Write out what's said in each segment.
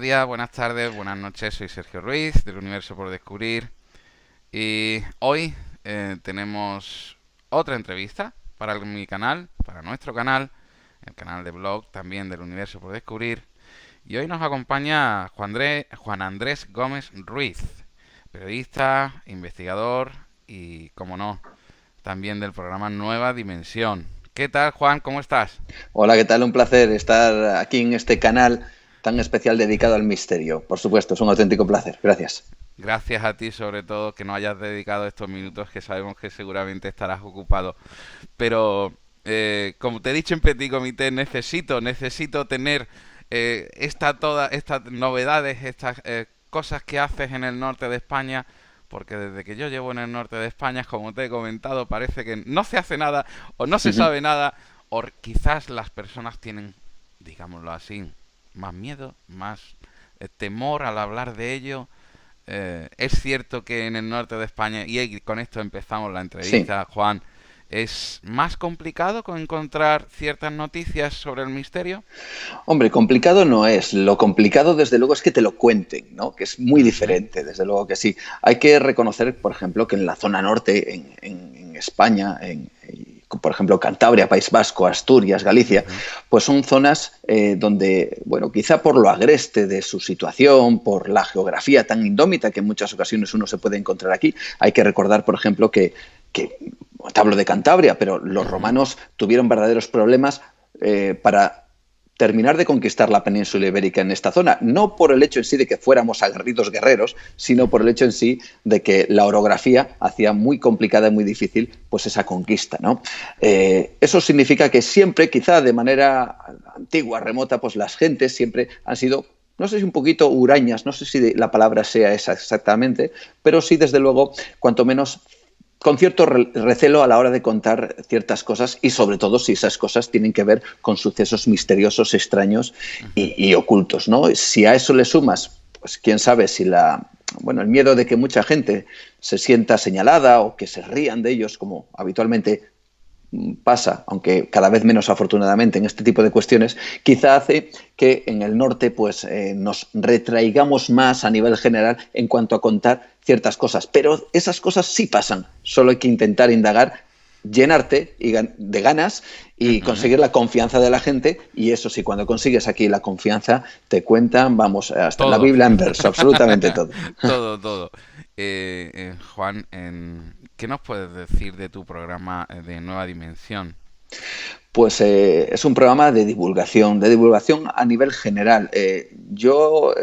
días, buenas tardes, buenas noches. Soy Sergio Ruiz del Universo por Descubrir y hoy tenemos otra entrevista para mi canal, para nuestro canal, el canal de blog también del Universo por Descubrir. Y hoy nos acompaña Juan Andrés Gómez Ruiz, periodista, investigador y, como no, también del programa Nueva Dimensión. ¿Qué tal, Juan? ¿Cómo estás? Hola, ¿qué tal? Un placer estar aquí en este canal tan especial dedicado al misterio. Por supuesto, es un auténtico placer. Gracias. Gracias a ti, sobre todo, que nos hayas dedicado estos minutos que sabemos que seguramente estarás ocupado. Pero, como te he dicho en Petit Comité, necesito tener todas estas novedades, estas cosas que haces en el norte de España, porque desde que yo llevo en el norte de España, como te he comentado, parece que no se hace nada o no se Ujú. sabe nada, o quizás las personas tienen, digámoslo así, más miedo, más temor al hablar de ello. Es cierto que en el norte de España, y con esto empezamos la Sí. entrevista, Juan, ¿es más complicado encontrar ciertas noticias sobre el misterio? Hombre, complicado no es. Lo complicado, desde luego, es que te lo cuenten, ¿no? Que es muy Ujú, diferente, desde luego que sí. Hay que reconocer, por ejemplo, que en la zona norte, en España, por ejemplo, Cantabria, País Vasco, Asturias, Galicia, ujú, pues son zonas donde, bueno, quizá por lo agreste de su situación, por la geografía tan indómita que en muchas ocasiones uno se puede encontrar aquí, hay que recordar, por ejemplo, que te hablo de Cantabria, pero los ujú. romanos tuvieron verdaderos problemas para terminar de conquistar la península ibérica en esta zona, no por el hecho en sí de que fuéramos aguerridos guerreros, sino por el Ujú. hecho en sí de que la orografía hacía muy complicada y muy difícil pues esa conquista, ¿no? Eso significa que siempre, quizá de manera antigua, remota, pues las gentes siempre han sido, no sé si un poquito hurañas, no sé si la palabra sea esa exactamente, pero sí desde luego cuanto menos con cierto recelo a la hora de contar ciertas cosas y sobre todo si esas cosas tienen que ver con sucesos misteriosos, extraños Ujú. y ocultos, ¿no? Si a eso le sumas, pues quién sabe si bueno, el miedo de que mucha gente se sienta señalada o que se rían de ellos, como habitualmente pasa, aunque cada vez menos afortunadamente en este tipo de cuestiones, quizá hace que en el norte pues nos retraigamos más a nivel general en cuanto a contar ciertas cosas. Pero esas cosas sí pasan, solo hay que intentar indagar, llenarte de ganas y Ujú. conseguir la confianza de la gente, y eso sí, cuando consigues aquí la confianza te cuentan, vamos, hasta la Todo. Biblia en verso, absolutamente todo. Todo, todo. Juan, ¿qué nos puedes decir de tu programa de Nueva Dimensión? Pues es un programa de divulgación a nivel general. Yo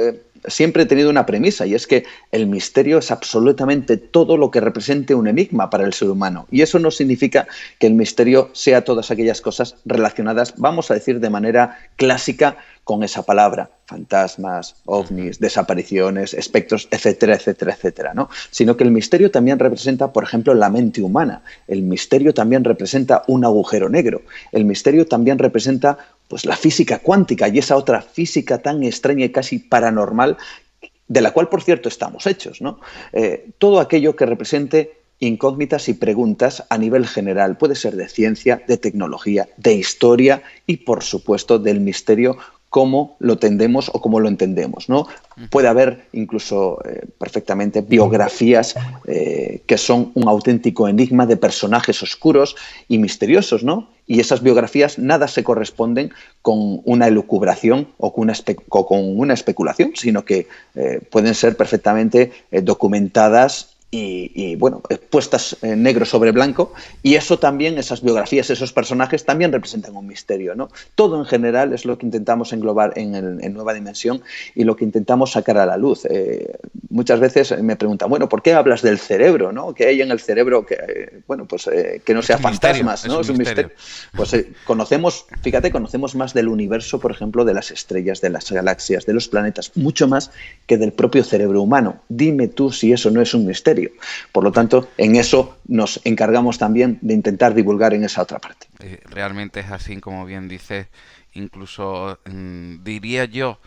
siempre he tenido una premisa y es que el misterio es absolutamente todo lo que represente un enigma para el ser humano. Y eso no significa que el misterio sea todas aquellas cosas relacionadas, vamos a decir de manera clásica, con esa palabra, fantasmas, Ujú. ovnis, desapariciones, espectros, etcétera, etcétera, etcétera, ¿no? Sino que el misterio también representa, por ejemplo, la mente humana. El misterio también representa un agujero negro. El misterio también representa pues la física cuántica y esa otra física tan extraña y casi paranormal de la cual, por cierto, estamos hechos, ¿no? Todo aquello que represente incógnitas y preguntas a nivel general. Puede ser de ciencia, de tecnología, de historia y, por supuesto, del misterio, cómo lo tendemos o cómo lo entendemos, ¿no? Puede Ujú. haber incluso perfectamente biografías que son un auténtico enigma de personajes oscuros y misteriosos, ¿no? Y esas biografías nada se corresponden con una elucubración o con una especulación, sino que pueden ser perfectamente documentadas bueno, puestas en negro sobre blanco, y eso también, esas biografías, esos personajes también representan un misterio, ¿no? Todo en general es lo que intentamos englobar en Nueva Dimensión y lo que intentamos sacar a la luz. Muchas veces me preguntan, bueno, ¿por qué hablas del cerebro, no? ¿Qué hay en el cerebro bueno, pues que no Es sea un misterio, fantasmas, es ¿no? un Es un misterio. misterio. Pues conocemos más del universo, por ejemplo, de las estrellas, de las galaxias, de los planetas, mucho más que del propio cerebro humano. Dime tú si eso no es un misterio. Por lo tanto, en eso nos encargamos también de intentar divulgar en esa otra parte. Realmente es así como bien dices, incluso diría yo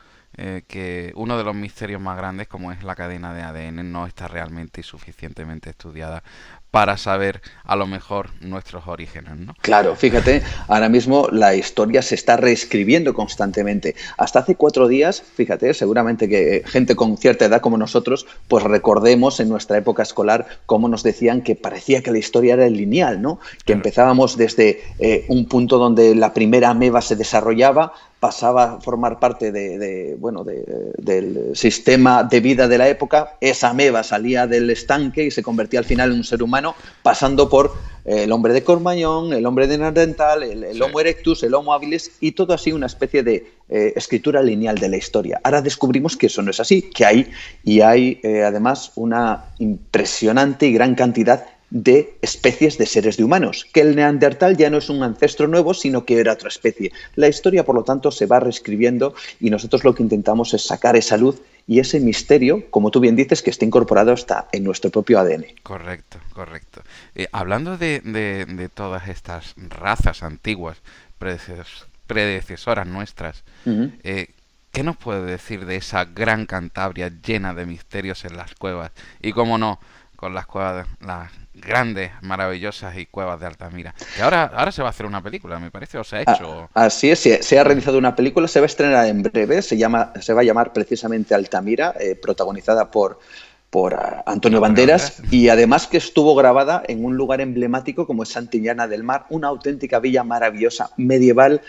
que uno de los misterios más grandes, como es la cadena de ADN, no está realmente y suficientemente estudiada para saber a lo mejor nuestros orígenes, ¿no? Claro, fíjate, ahora mismo la historia se está reescribiendo constantemente. Hasta hace 4 días, fíjate, seguramente que gente con cierta edad como nosotros, pues recordemos en nuestra época escolar cómo nos decían que parecía que la historia era lineal, ¿no? Que Claro. empezábamos desde un punto donde la primera ameba se desarrollaba, pasaba a formar parte del sistema de vida de la época, esa ameba salía del estanque y se convertía al final en un ser humano, pasando por el hombre de Cro-Magnon, el hombre de Neandertal, el Sí. Homo erectus, el Homo habilis y todo así una especie de escritura lineal de la historia. Ahora descubrimos que eso no es así, que hay además una impresionante y gran cantidad de especies de seres de humanos, que el neandertal ya no es un ancestro nuevo, sino que era otra especie. La historia, por lo tanto, se va reescribiendo y nosotros lo que intentamos es sacar esa luz y ese misterio, como tú bien dices, que está incorporado hasta en nuestro propio ADN. Correcto, correcto. Hablando de todas estas razas antiguas, predecesoras nuestras, Uh -huh. eh, ¿qué nos puede decir de esa gran Cantabria llena de misterios en las cuevas? Y cómo no, con las cuevas, las grandes, maravillosas y cuevas de Altamira. Que ahora se va a hacer una película, me parece, o se ha hecho. Así es, se ha realizado una película, se va a estrenar en breve, se va a llamar precisamente Altamira, protagonizada por Antonio Banderas, y además que estuvo grabada en un lugar emblemático como es Santillana del Mar, una auténtica villa maravillosa, medieval.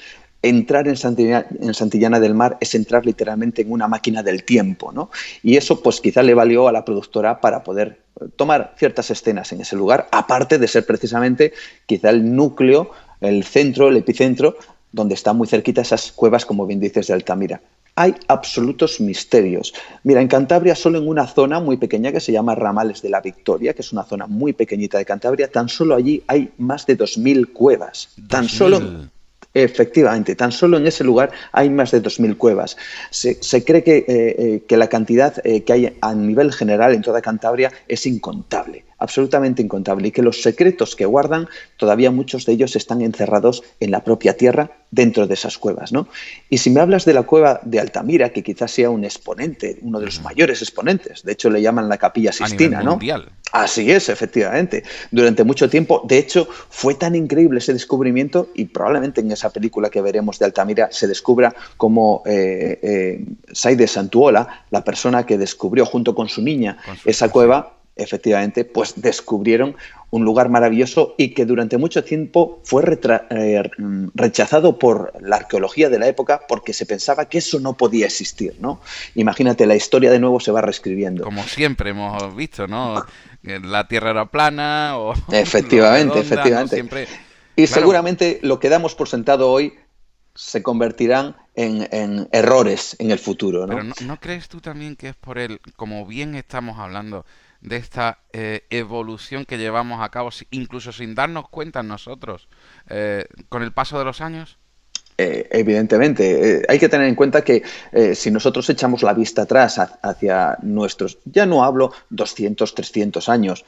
Entrar en Santillana del Mar es entrar literalmente en una máquina del tiempo, ¿no? Y eso pues quizá le valió a la productora para poder tomar ciertas escenas en ese lugar, aparte de ser precisamente quizá el núcleo, el centro, el epicentro, donde están muy cerquita esas cuevas, como bien dices, de Altamira. Hay absolutos misterios. Mira, en Cantabria, solo en una zona muy pequeña que se llama Ramales de la Victoria, que es una zona muy pequeñita de Cantabria, tan solo allí hay más de 2000 cuevas. Tan solo... Efectivamente, tan solo en ese lugar hay más de 2000 cuevas. Se cree que la cantidad que hay a nivel general en toda Cantabria es incontable, absolutamente incontable, y que los secretos que guardan, todavía muchos de ellos están encerrados en la propia tierra, dentro de esas cuevas, ¿no? Y si me hablas de la cueva de Altamira, que quizás sea un exponente, uno de los mayores exponentes, de hecho le llaman la Capilla Sixtina, ¿no? Mundial. Así es, efectivamente. Durante mucho tiempo, de hecho, fue tan increíble ese descubrimiento y probablemente en esa película que veremos de Altamira se descubra cómo Saide Santuola, la persona que descubrió junto con su niña esa cueva, efectivamente, pues descubrieron un lugar maravilloso y que durante mucho tiempo fue rechazado por la arqueología de la época porque se pensaba que eso no podía existir, ¿no? Imagínate, la historia de nuevo se va reescribiendo. Como siempre hemos visto, ¿no? La Tierra era plana o efectivamente, redonda, efectivamente. ¿no? Siempre... Y claro, seguramente lo que damos por sentado hoy se convertirán en errores en el futuro, ¿no? Pero ¿no crees tú también que es por el, como bien estamos hablando, de esta evolución que llevamos a cabo, incluso sin darnos cuenta nosotros, con el paso de los años? Evidentemente, hay que tener en cuenta que si nosotros echamos la vista atrás hacia nuestros, ya no hablo 200, 300 años,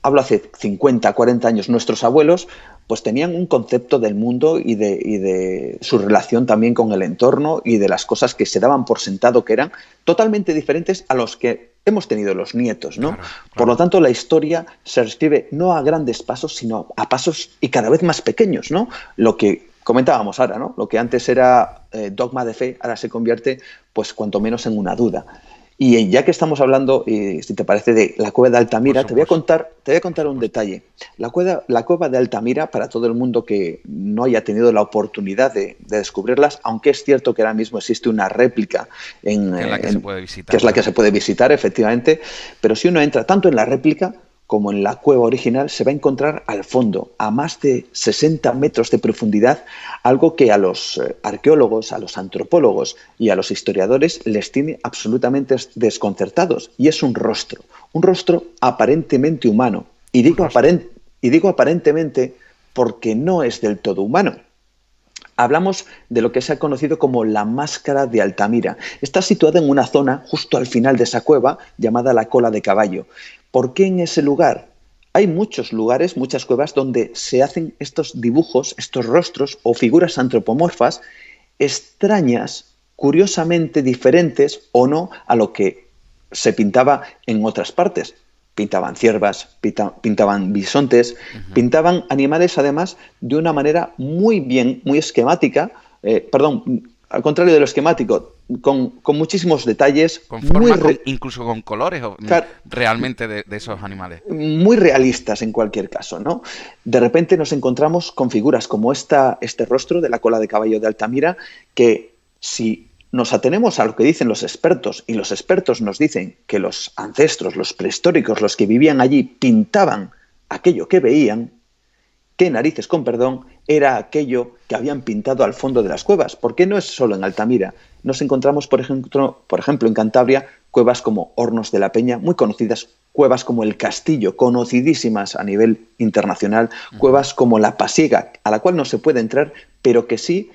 hablo hace 50, 40 años, nuestros abuelos pues tenían un concepto del mundo y de su relación también con el entorno y de las cosas que se daban por sentado que eran totalmente diferentes a los que hemos tenido los nietos, ¿no? Claro, claro. Por lo tanto, la historia se reescribe no a grandes pasos, sino a pasos y cada vez más pequeños, ¿no? Lo que comentábamos ahora, ¿no? Lo que antes era dogma de fe, ahora se convierte, pues, cuanto menos en una duda. Y ya que estamos hablando, si te parece, de la cueva de Altamira, te voy a contar un detalle. La cueva de Altamira, para todo el mundo que no haya tenido la oportunidad de descubrirlas, aunque es cierto que ahora mismo existe una réplica que es la que se puede visitar, que es la que se puede visitar, efectivamente, pero si uno entra tanto en la réplica como en la cueva original, se va a encontrar al fondo, a más de 60 metros de profundidad, algo que a los arqueólogos, a los antropólogos y a los historiadores les tiene absolutamente desconcertados. Y es un rostro aparentemente humano. Y digo aparentemente porque no es del todo humano. Hablamos de lo que se ha conocido como la máscara de Altamira. Está situada en una zona justo al final de esa cueva llamada la Cola de Caballo. ¿Por qué en ese lugar? Hay muchos lugares, muchas cuevas donde se hacen estos dibujos, estos rostros o figuras antropomorfas extrañas curiosamente diferentes o no a lo que se pintaba en otras partes. Pintaban ciervas, pintaban bisontes, pintaban animales además de una manera muy esquemática, al contrario de lo esquemático, con muchísimos detalles, Con formas, incluso con colores claro, realmente de esos animales. muy realistas en cualquier caso, ¿no? De repente nos encontramos con figuras como este rostro de la cola de caballo de Altamira, que si nos atenemos a lo que dicen los expertos, y los expertos nos dicen que los ancestros, los prehistóricos, los que vivían allí, pintaban aquello que veían, qué narices, con perdón, era aquello que habían pintado al fondo de las cuevas. Porque no es solo en Altamira. Nos encontramos, por ejemplo, en Cantabria, cuevas como Hornos de la Peña, muy conocidas, cuevas como El Castillo, conocidísimas a nivel internacional, cuevas como La Pasiega, a la cual no se puede entrar, pero que sí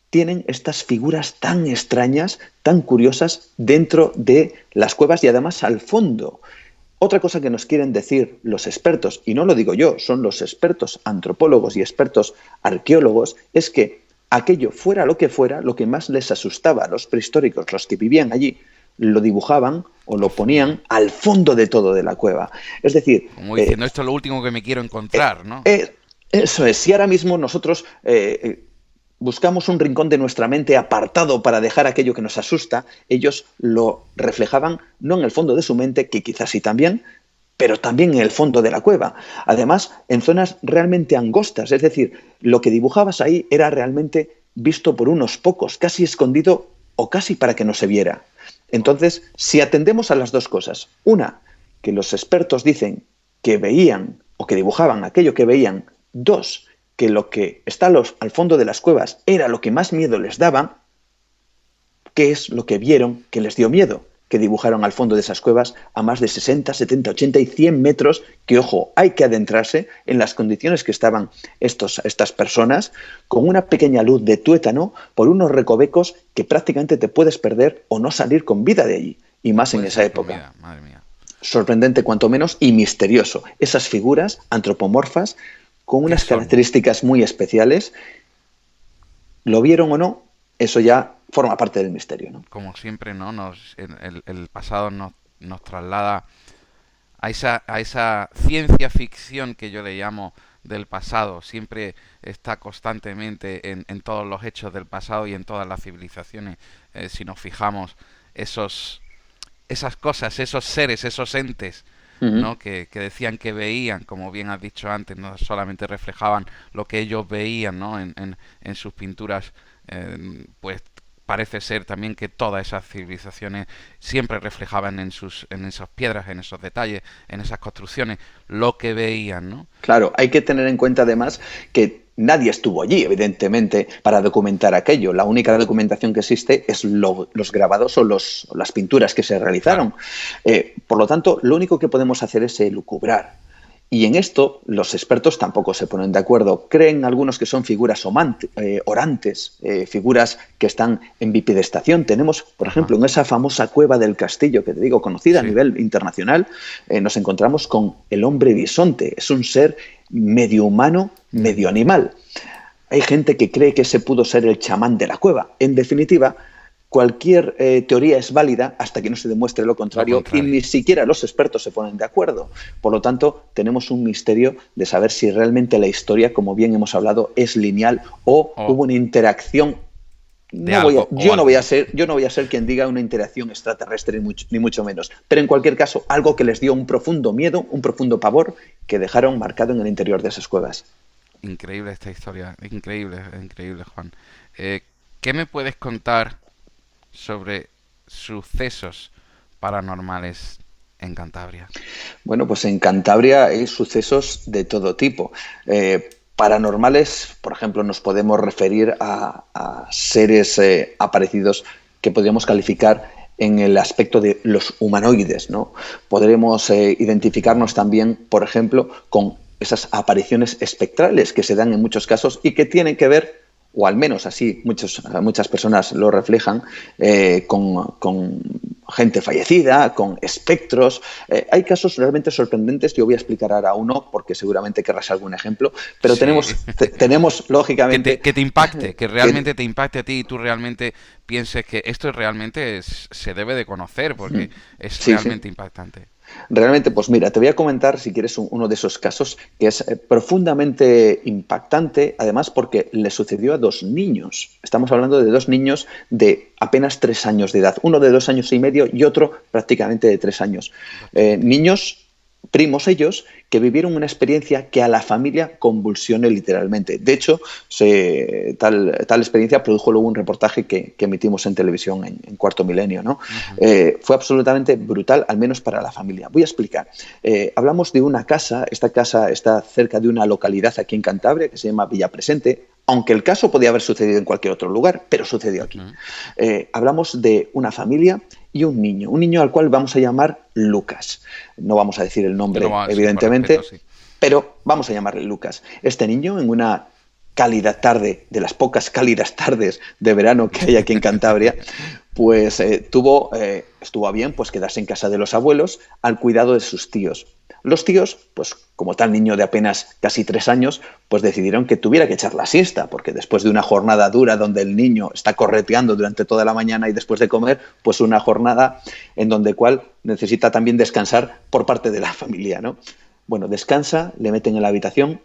tienen estas figuras tan extrañas, tan curiosas dentro de las cuevas y además al fondo. Otra cosa que nos quieren decir los expertos, y no lo digo yo, son los expertos antropólogos y expertos arqueólogos, es que aquello fuera lo que más les asustaba a los prehistóricos, los que vivían allí, lo dibujaban o lo ponían al fondo de todo de la cueva. Es decir... Como diciendo, esto es lo último que me quiero encontrar, ¿no? Eso es, si ahora mismo nosotros... buscamos un rincón de nuestra mente apartado para dejar aquello que nos asusta, ellos lo reflejaban no en el fondo de su mente, que quizás sí también, pero también en el fondo de la cueva. Además, en zonas realmente angostas, es decir, lo que dibujabas ahí era realmente visto por unos pocos, casi escondido o casi para que no se viera. Entonces, si atendemos a las dos cosas, una, que los expertos dicen que veían o que dibujaban aquello que veían, dos, que lo que está al fondo de las cuevas era lo que más miedo les daba, ¿qué es lo que vieron que les dio miedo? Que dibujaron al fondo de esas cuevas a más de 60, 70, 80 y 100 metros, que, ojo, hay que adentrarse en las condiciones que estaban estas personas, con una pequeña luz de tuétano, por unos recovecos que prácticamente te puedes perder o no salir con vida de allí, y más en esa época. Madre mía. Sorprendente cuanto menos y misterioso. Esas figuras antropomorfas con unas características muy especiales, ¿lo vieron o no? Eso ya forma parte del misterio, ¿no? Como siempre, ¿no? El pasado nos traslada a esa ciencia ficción que yo le llamo del pasado. Siempre está constantemente en todos los hechos del pasado y en todas las civilizaciones. Si nos fijamos, esas cosas, esos seres, esos entes, ¿no? Que decían que veían, como bien has dicho antes, no solamente reflejaban lo que ellos veían, ¿no? en sus pinturas, pues parece ser también que todas esas civilizaciones siempre reflejaban en esas piedras, en esos detalles, en esas construcciones, lo que veían, ¿no? Claro, hay que tener en cuenta además que nadie estuvo allí, evidentemente, para documentar aquello. La única documentación que existe es los grabados o las pinturas que se realizaron. Claro. Por lo tanto, lo único que podemos hacer es elucubrar. Y en esto los expertos tampoco se ponen de acuerdo. Creen algunos que son figuras orantes, figuras que están en bipedestación. Tenemos, por ejemplo, en esa famosa cueva del Castillo, que te digo, conocida a nivel internacional, nos encontramos con el hombre bisonte. Es un ser medio humano, medio animal. Hay gente que cree que ese pudo ser el chamán de la cueva. En definitiva, cualquier teoría es válida hasta que no se demuestre lo contrario, y ni siquiera los expertos se ponen de acuerdo. Por lo tanto, tenemos un misterio de saber si realmente la historia, como bien hemos hablado, es lineal o hubo una interacción. Yo no voy a ser quien diga una interacción extraterrestre, ni mucho menos. Pero en cualquier caso, algo que les dio un profundo miedo, un profundo pavor, que dejaron marcado en el interior de esas cuevas. Increíble esta historia, increíble, Juan. ¿Qué me puedes contar sobre sucesos paranormales en Cantabria? Bueno, pues en Cantabria hay sucesos de todo tipo. Paranormales, por ejemplo, nos podemos referir a seres aparecidos que podríamos calificar en el aspecto de los humanoides, ¿no? Podremos identificarnos también, por ejemplo, con esas apariciones espectrales que se dan en muchos casos y que tienen que ver, o al menos así muchas personas lo reflejan, con gente fallecida, con espectros. Hay casos realmente sorprendentes. Yo voy a explicar ahora uno porque seguramente querrás algún ejemplo, pero Sí. tenemos lógicamente... Que te impacte, que que- realmente te impacte a ti y tú realmente pienses que esto realmente se debe de conocer porque es sí, sí. realmente impactante. Realmente, pues mira, te voy a comentar, si quieres, uno de esos casos que es profundamente impactante, además porque le sucedió a dos niños. Estamos hablando de dos niños de apenas 3 años de edad, uno de 2 años y medio y otro prácticamente de 3 años. Dos chiquititos. Niños, primos ellos, que vivieron una experiencia que a la familia convulsione literalmente. De hecho, tal experiencia produjo luego un reportaje que emitimos en televisión en Cuarto Milenio, ¿no? Ujú. Fue absolutamente brutal, al menos para la familia. Voy a explicar. Hablamos de una casa, esta casa está cerca de una localidad aquí en Cantabria que se llama Villapresente, aunque el caso podía haber sucedido en cualquier otro lugar, pero sucedió aquí. Ujú. Hablamos de una familia y un niño al cual vamos a llamar Lucas. No vamos a decir el nombre, Sí, por respeto, evidentemente, sí. pero vamos a llamarle Lucas. Este niño, en una cálida tarde, de las pocas cálidas tardes de verano que hay aquí en Cantabria, pues estuvo a bien pues quedarse en casa de los abuelos al cuidado de sus tíos. Los tíos, pues como tal niño de apenas casi 3 años, pues decidieron que tuviera que echar la siesta, porque después de una jornada dura donde el niño está correteando durante toda la mañana y después de comer, pues una jornada en donde cual necesita también descansar por parte de la familia, ¿no? Bueno, descansa, le meten en la habitación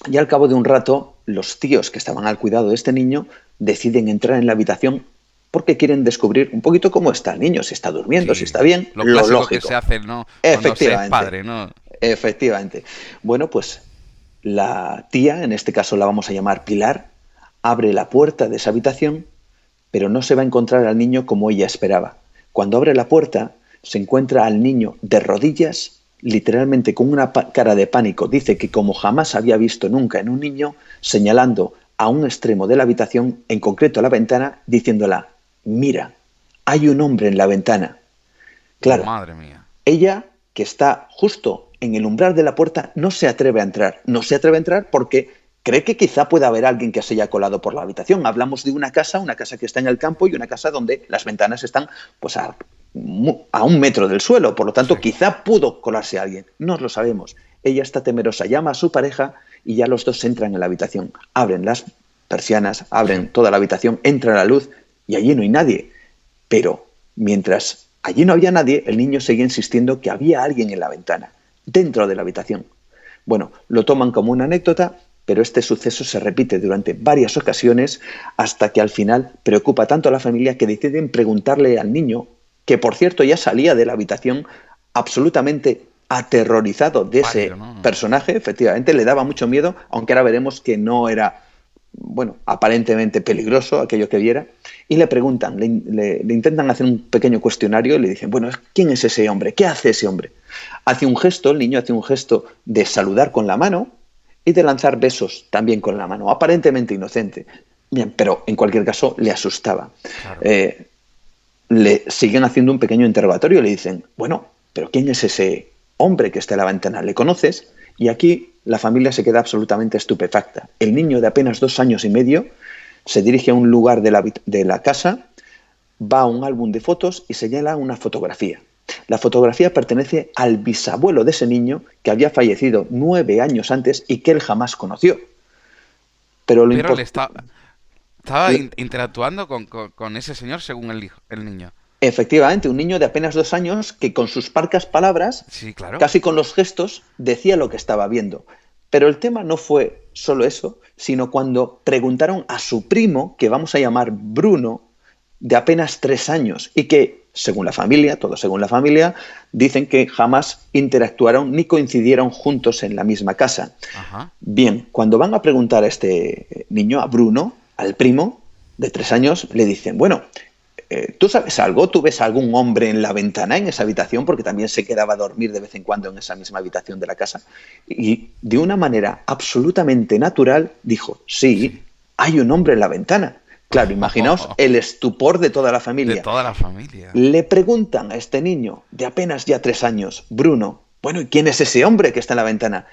y al cabo de un rato los tíos que estaban al cuidado de este niño deciden entrar en la habitación porque quieren descubrir un poquito cómo está el niño, si está durmiendo, si Sí, está bien, lo lo clásico que se lógico. hace, ¿no? Cuando se es Efectivamente, padre, ¿no? efectivamente. Bueno, pues la tía, en este caso la vamos a llamar Pilar, abre la puerta de esa habitación, pero no se va a encontrar al niño como ella esperaba. Cuando abre la puerta, se encuentra al niño de rodillas, literalmente con una cara de pánico. Dice que como jamás había visto nunca en un niño, señalando a un extremo de la habitación, en concreto a la ventana, diciéndola, mira, hay un hombre en la ventana. Claro, Madre mía. ella, que está justo en el umbral de la puerta, no se atreve a entrar. No se atreve a entrar porque cree que quizá pueda haber alguien que se haya colado por la habitación. Hablamos de una casa que está en el campo y una casa donde las ventanas están pues a 1 metro del suelo. Por lo tanto, Sí. quizá pudo colarse alguien. No lo sabemos. Ella está temerosa, llama a su pareja y ya los dos entran en la habitación. Abren las persianas, Sí. abren toda la habitación, entra la luz y allí no hay nadie. Pero mientras allí no había nadie, el niño seguía insistiendo que había alguien en la ventana, dentro de la habitación. Bueno, lo toman como una anécdota, pero este suceso se repite durante varias ocasiones hasta que al final preocupa tanto a la familia que deciden preguntarle al niño, que por cierto ya salía de la habitación absolutamente aterrorizado de Pálido, ese ¿no? personaje, efectivamente le daba mucho miedo, aunque ahora veremos que no era, bueno, aparentemente peligroso aquello que viera, y le preguntan, le intentan hacer un pequeño cuestionario y le dicen, bueno, ¿quién es ese hombre? ¿Qué hace ese hombre? Hace un gesto, el niño hace un gesto de saludar con la mano y de lanzar besos también con la mano, aparentemente inocente. Bien, pero en cualquier caso le asustaba. Claro. Eh, Le siguen haciendo un pequeño interrogatorio y le dicen, bueno, pero ¿quién es ese hombre que está en la ventana? ¿Le conoces? Y aquí la familia se queda absolutamente estupefacta. El niño de apenas 2 años y medio se dirige a un lugar de la casa, va a un álbum de fotos y señala una fotografía. La fotografía pertenece al bisabuelo de ese niño que había fallecido 9 años antes y que él jamás conoció. Pero lo Pero importante... estaba interactuando con ese señor según el niño. Efectivamente, un niño de apenas 2 años que con sus parcas palabras, Sí, claro. casi con los gestos, decía lo que estaba viendo. Pero el tema no fue solo eso, sino cuando preguntaron a su primo, que vamos a llamar Bruno, de apenas 3 años, y que, según la familia, todo según la familia, dicen que jamás interactuaron ni coincidieron juntos en la misma casa. Ajá. Bien, cuando van a preguntar a este niño, a Bruno, al primo de 3 años, le dicen, bueno, ¿tú sabes algo? ¿Tú ves algún hombre en la ventana en esa habitación? Porque también se quedaba a dormir de vez en cuando en esa misma habitación de la casa. Y de una manera absolutamente natural dijo, Sí. sí, hay un hombre en la ventana. Claro, imaginaos el estupor de toda la De familia. toda la familia. Le preguntan a este niño de apenas ya 3 años, Bruno, bueno, ¿y quién es ese hombre que está en la ventana?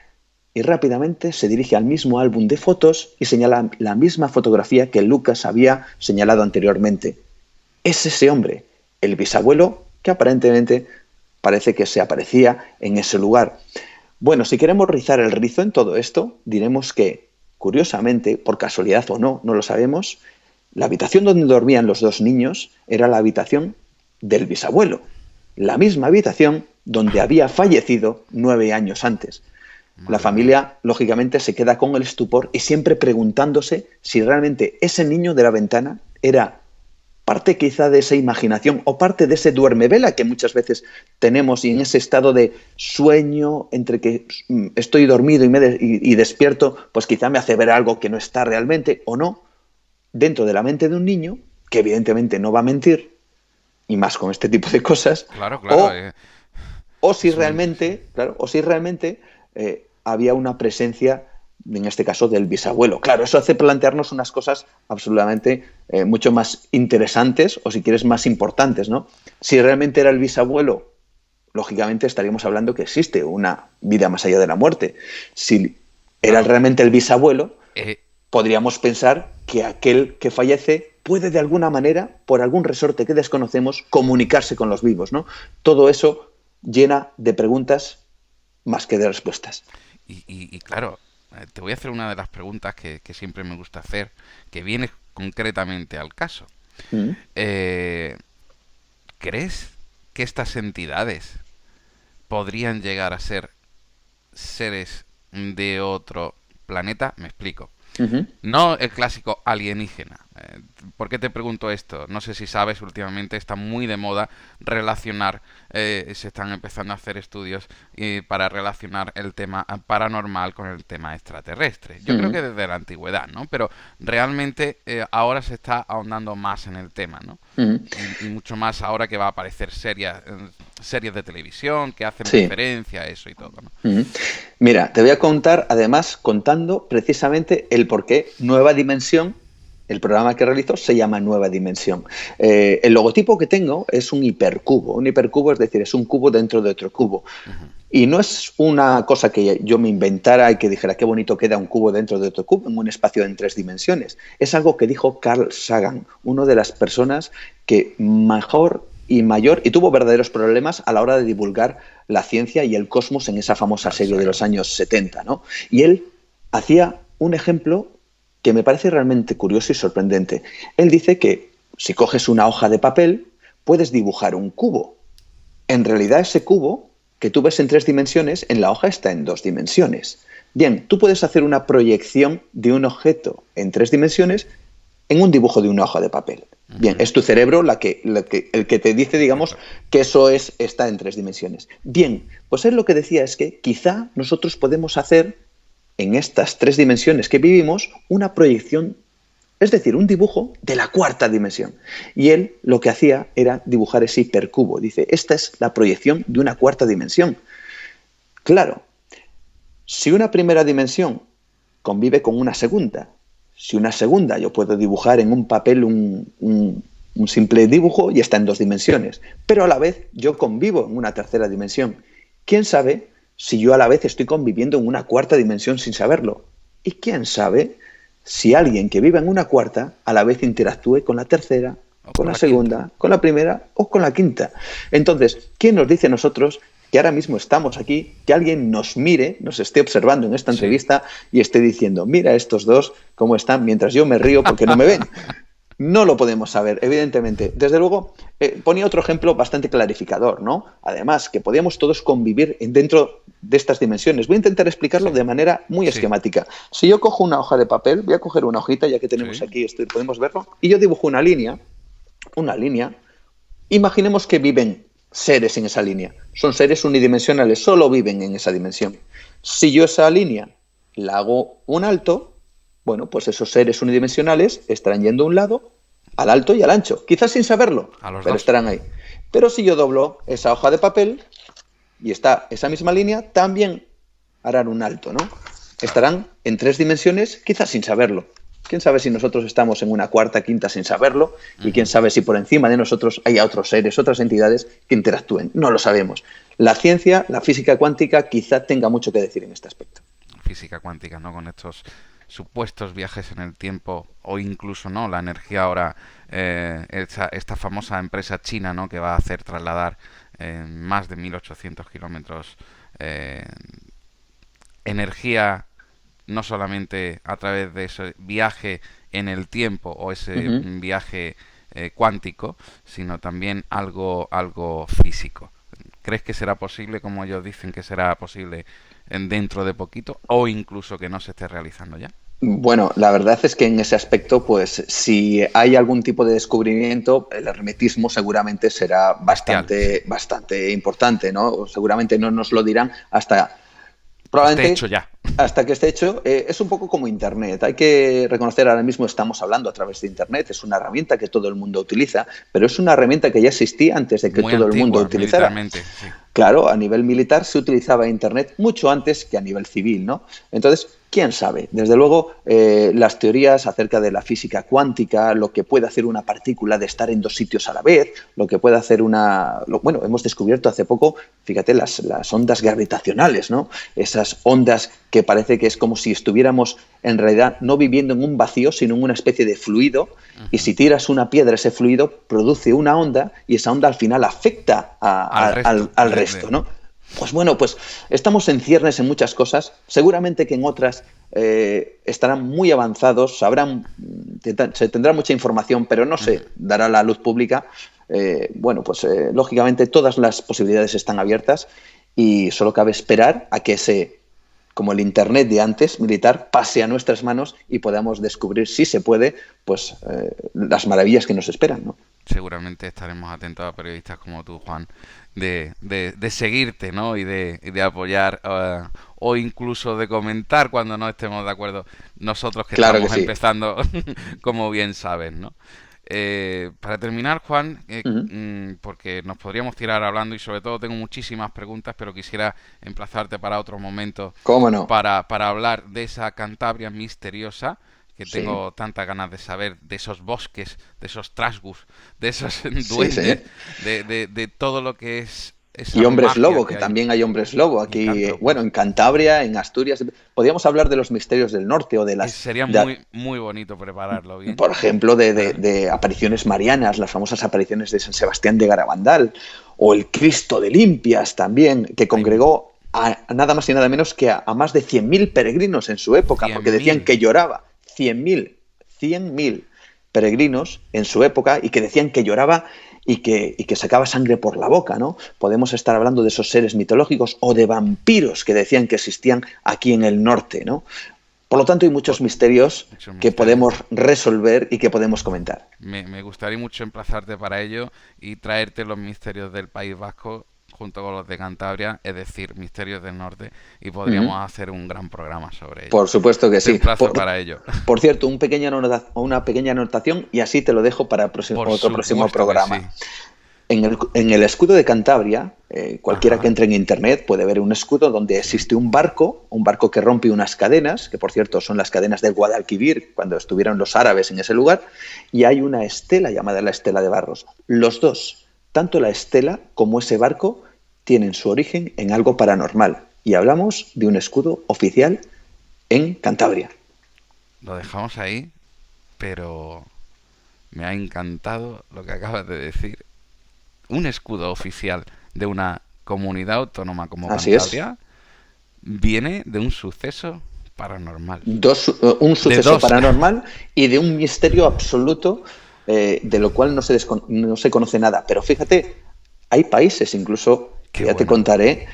Y rápidamente se dirige al mismo álbum de fotos y señala la misma fotografía que Lucas había señalado anteriormente. Es ese hombre, el bisabuelo que aparentemente parece que se aparecía en ese lugar. Bueno, si queremos rizar el rizo en todo esto, diremos que, curiosamente, por casualidad o no, no lo sabemos, la habitación donde dormían los dos niños era la habitación del bisabuelo, la misma habitación donde había fallecido 9 años antes. La familia, lógicamente, se queda con el estupor y siempre preguntándose si realmente ese niño de la ventana era parte quizá de esa imaginación o parte de ese duermevela que muchas veces tenemos y en ese estado de sueño entre que estoy dormido y despierto, pues quizá me hace ver algo que no está realmente o no, dentro de la mente de un niño, que evidentemente no va a mentir, y más con este tipo de cosas, Claro, claro. o si Es un... realmente, claro, había una presencia, en este caso, del bisabuelo. Claro, eso hace plantearnos unas cosas absolutamente mucho más interesantes, o si quieres, más importantes, ¿no? Si realmente era el bisabuelo, lógicamente estaríamos hablando que existe una vida más allá de la muerte. Si era Claro. realmente el bisabuelo, eh, podríamos pensar que aquel que fallece puede de alguna manera, por algún resorte que desconocemos, comunicarse con los vivos, ¿no? Todo eso llena de preguntas más que de respuestas. y claro, te voy a hacer una de las preguntas que siempre me gusta hacer, que viene concretamente al caso. Mm. Eh, ¿Crees que estas entidades podrían llegar a ser seres de otro planeta? Me explico. Uh-huh. No el clásico alienígena. ¿Por qué te pregunto esto? No sé si sabes, últimamente está muy de moda relacionar, se están empezando a hacer estudios para relacionar el tema paranormal con el tema extraterrestre. Yo creo Uh-huh. que desde la antigüedad, ¿no? Pero realmente ahora se está ahondando más en el tema, ¿no? Uh-huh. Y mucho más ahora que va a aparecer series de televisión que hacen Sí. referencia a eso y todo, ¿no? Uh-huh. Mira, te voy a contar, además, contando precisamente el por qué Nueva Dimensión, el programa que realizo, se llama Nueva Dimensión. El logotipo que tengo es un hipercubo. Un hipercubo, es decir, es un cubo dentro de otro cubo. Ujú. Y no es una cosa que yo me inventara y que dijera qué bonito queda un cubo dentro de otro cubo en un espacio en 3 dimensiones. Es algo que dijo Carl Sagan, una de las personas que mejor y mayor, y tuvo verdaderos problemas a la hora de divulgar la ciencia y el cosmos en esa famosa Carl serie de los Sagan. años 70, ¿no? Y él hacía un ejemplo que me parece realmente curioso y sorprendente. Él dice que si coges una hoja de papel, puedes dibujar un cubo. En realidad ese cubo que tú ves en 3 dimensiones, en la hoja está en 2 dimensiones. Bien, tú puedes hacer una proyección de un objeto en 3 dimensiones en un dibujo de una hoja de papel. Bien, Ujú. es tu cerebro el que te dice, digamos, que eso está en 3 dimensiones. Bien, pues él lo que decía es que quizá nosotros podemos hacer en estas 3 dimensiones que vivimos una proyección, es decir, un dibujo de la 4ª dimensión. Y él lo que hacía era dibujar ese hipercubo. Dice, esta es la proyección de una 4ª dimensión. Claro, si una primera dimensión convive con una segunda, si una segunda yo puedo dibujar en un papel un simple dibujo y está en 2 dimensiones, pero a la vez yo convivo en una 3ª dimensión. ¿Quién sabe si yo a la vez estoy conviviendo en una 4ª dimensión sin saberlo? ¿Y quién sabe si alguien que vive en una 4ª a la vez interactúe con la 3ª, O con con la la quinta. segunda, con la primera o con la 5ª? Entonces, ¿quién nos dice a nosotros que ahora mismo estamos aquí, que alguien nos mire, nos esté observando en esta Sí. entrevista y esté diciendo, mira estos dos cómo están, mientras yo me río porque no me ven? No lo podemos saber, evidentemente. Desde luego, ponía otro ejemplo bastante clarificador, ¿no? Además, que podíamos todos convivir dentro de estas dimensiones. Voy a intentar explicarlo Sí. de manera muy Sí. esquemática. Si yo cojo una hoja de papel, voy a coger una hojita, ya que tenemos Sí. aquí esto y podemos verlo, y yo dibujo una línea, imaginemos que viven seres en esa línea. Son seres unidimensionales, solo viven en esa dimensión. Si yo esa línea la hago un alto, bueno, pues esos seres unidimensionales estarán yendo a un lado, al alto y al ancho. Quizás sin saberlo, A los pero dos. estarán ahí. Pero si yo doblo esa hoja de papel y está esa misma línea, también harán un alto, ¿no? Claro. Estarán en 3 dimensiones, quizás sin saberlo. Quién sabe si nosotros estamos en una 4ª, 5ª sin saberlo, y quién Ujú. sabe si por encima de nosotros hay otros seres, otras entidades que interactúen. No lo sabemos. La ciencia, la física cuántica, quizá tenga mucho que decir en este aspecto. Física cuántica, ¿no? Con estos supuestos viajes en el tiempo o incluso no, la energía ahora, esta famosa empresa china, ¿no? Que va a hacer trasladar más de 1800 kilómetros eh, energía no solamente a través de ese viaje en el tiempo o ese Ujú. viaje cuántico, sino también algo físico. ¿Crees que será posible, como ellos dicen que será posible dentro de poquito, o incluso que no se esté realizando ya? Bueno, la verdad es que en ese aspecto, pues si hay algún tipo de descubrimiento, el hermetismo seguramente será Bestial, sí. bastante importante, ¿no? O seguramente no nos lo dirán hasta Que esté hecho probablemente ya. hasta que esté hecho. Es un poco como Internet. Hay que reconocer, ahora mismo estamos hablando a través de Internet. Es una herramienta que todo el mundo utiliza, pero es una herramienta que ya existía antes de que Muy todo el mundo antigua, utilizara. militarmente, sí. Claro, a nivel militar se utilizaba Internet mucho antes que a nivel civil, ¿no? Entonces, quién sabe. Desde luego, las teorías acerca de la física cuántica, lo que puede hacer una partícula de estar en dos sitios a la vez, lo que puede hacer bueno, hemos descubierto hace poco, fíjate, las ondas gravitacionales, ¿no? Esas ondas que parece que es como si estuviéramos en realidad no viviendo en un vacío, sino en una especie de fluido, y Ujú. si tiras una piedra, ese fluido produce una onda y esa onda al final afecta Al resto al resto, ¿no? Pues bueno, pues estamos en ciernes en muchas cosas, seguramente que en otras estarán muy avanzados, se tendrá mucha información, pero no Ujú. se dará a la luz pública. Bueno, pues lógicamente todas las posibilidades están abiertas y solo cabe esperar a que como el Internet de antes, militar, pase a nuestras manos y podamos descubrir, si se puede, pues las maravillas que nos esperan, ¿no? Seguramente estaremos atentos a periodistas como tú, Juan, de seguirte, ¿no? Y de apoyar o incluso de comentar cuando no estemos de acuerdo nosotros que Claro que estamos sí. empezando, como bien sabes, ¿no? Para terminar, Juan, Uh -huh. porque nos podríamos tirar hablando y sobre todo tengo muchísimas preguntas, pero quisiera emplazarte para otro momento ¿Cómo no? para hablar de esa Cantabria misteriosa que Sí, tengo tantas ganas de saber, de esos bosques, de esos trasgus, de esos sí, duendes, sí. de todo lo que es esa Y hombres magia lobo, que que hay. también hay hombres lobo aquí, bueno, Licántropos. en Cantabria, en Asturias. Podríamos hablar de los misterios del norte o Sería de, muy, muy bonito prepararlo bien. por ejemplo, Ajá. de apariciones marianas, las famosas apariciones de San Sebastián de Garabandal, o el Cristo de Limpias también, que Hay congregó a nada más y nada menos que a más de 100.000 peregrinos en su época, porque decían 100.000. que lloraba. 100.000 peregrinos en su época y que decían que lloraba y que sacaba sangre por la boca, ¿no? Podemos estar hablando de esos seres mitológicos o de vampiros que decían que existían aquí en el norte, ¿no? Por lo tanto, hay muchos Pues, misterios muchos que misterios. podemos resolver y que podemos comentar. Me gustaría mucho emplazarte para ello y traerte los misterios del País Vasco junto con los de Cantabria, es decir, misterios del norte, y Uh -huh. podríamos hacer un gran programa sobre ello. Por supuesto que Te sí. emplazo para ello. Por cierto, una pequeña anotación y así te lo dejo para Por otro próximo supuesto que programa. sí. En el escudo de Cantabria, cualquiera que Ajá. entre en internet puede ver un escudo donde Sí. existe un barco que rompe unas cadenas, que por cierto son las cadenas de Guadalquivir, cuando estuvieron los árabes en ese lugar, y hay una estela llamada la Estela de Barros. Los dos, tanto la estela como ese barco, tienen su origen en algo paranormal. Y hablamos de un escudo oficial en Cantabria. Lo dejamos ahí, pero me ha encantado lo que acabas de decir. Un escudo oficial de una comunidad autónoma como Así es. Cantabria viene de un suceso paranormal. Un De suceso dos. paranormal y de un misterio absoluto de lo cual no se conoce nada. Pero fíjate, hay países, incluso, que Qué ya te bueno. contaré,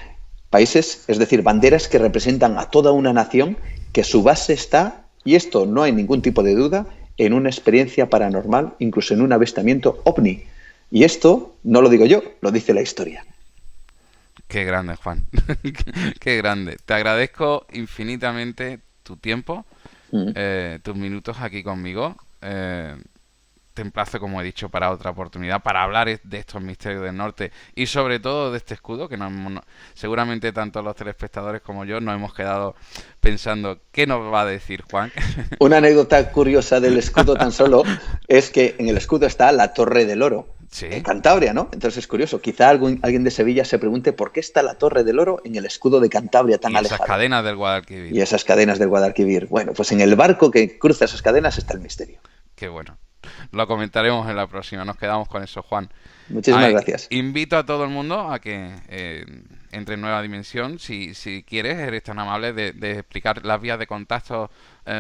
países, es decir, banderas que representan a toda una nación, que su base está, y esto no hay ningún tipo de duda, en una experiencia paranormal, incluso en un avistamiento ovni. Y esto no lo digo yo, lo dice la historia. Qué grande, Juan. Qué grande. Te agradezco infinitamente tu tiempo, Mm. tus minutos aquí conmigo. Te emplazo, como he dicho, para otra oportunidad, para hablar de estos misterios del norte y sobre todo de este escudo, que seguramente tanto los telespectadores como yo nos hemos quedado pensando qué nos va a decir Juan. Una anécdota curiosa del escudo tan solo es que en el escudo está la Torre del Oro. Sí. Cantabria, ¿no? Entonces es curioso. Quizá alguien de Sevilla se pregunte por qué está la Torre del Oro en el escudo de Cantabria tan Y esas alejado. cadenas del Guadalquivir. Y esas cadenas del Guadalquivir. Bueno, pues en el barco que cruza esas cadenas está el misterio. Qué bueno. Lo comentaremos en la próxima. Nos quedamos con eso, Juan. Muchísimas gracias. Invito a todo el mundo a que entre en Nueva Dimensión. Si quieres, eres tan amable de explicar las vías de contacto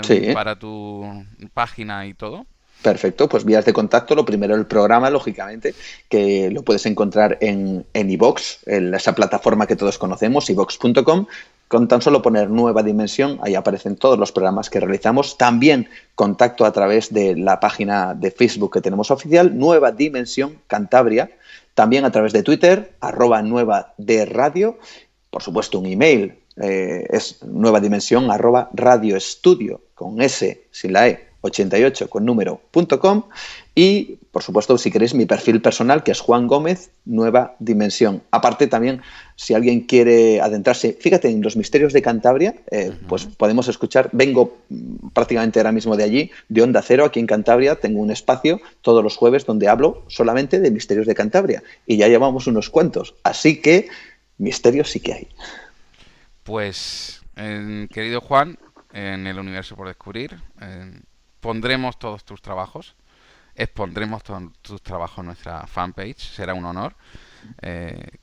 Sí. para tu página y todo. Perfecto, pues vías de contacto. Lo primero, el programa, lógicamente, que lo puedes encontrar en iVoox, en esa plataforma que todos conocemos, iVoox.com. Con tan solo poner Nueva Dimensión, ahí aparecen todos los programas que realizamos. También contacto a través de la página de Facebook que tenemos oficial, Nueva Dimensión Cantabria. También a través de Twitter, @Nueva de Radio. Por supuesto, un email, es nuevadimensión @radioestudio, con S sin la E, 88 con número.com. Y, por supuesto, si queréis, mi perfil personal, que es Juan Gómez, Nueva Dimensión. Aparte, también, si alguien quiere adentrarse, fíjate, en los misterios de Cantabria, pues podemos escuchar, vengo prácticamente ahora mismo de allí, de Onda Cero, aquí en Cantabria, tengo un espacio todos los jueves donde hablo solamente de misterios de Cantabria. Y ya llevamos unos cuantos. Así que, misterios sí que hay. Pues, querido Juan, en el universo por descubrir, pondremos todos tus trabajos, expondremos todos tus trabajos en nuestra fanpage, será un honor.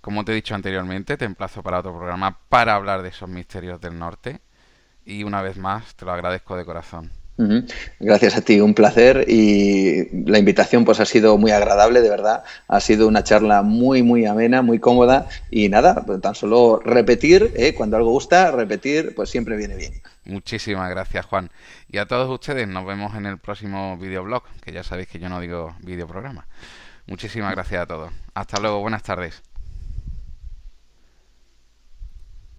Como te he dicho anteriormente, te emplazo para otro programa para hablar de esos misterios del norte y una vez más te lo agradezco de corazón. Ujú. Gracias a ti, un placer, y la invitación pues ha sido muy agradable, de verdad. Ha sido una charla muy, muy amena, muy cómoda, y nada, pues tan solo repetir, cuando algo gusta, repetir pues siempre viene bien. Muchísimas gracias, Juan. Y a todos ustedes nos vemos en el próximo videoblog, que ya sabéis que yo no digo videoprograma. Muchísimas gracias a todos. Hasta luego, buenas tardes.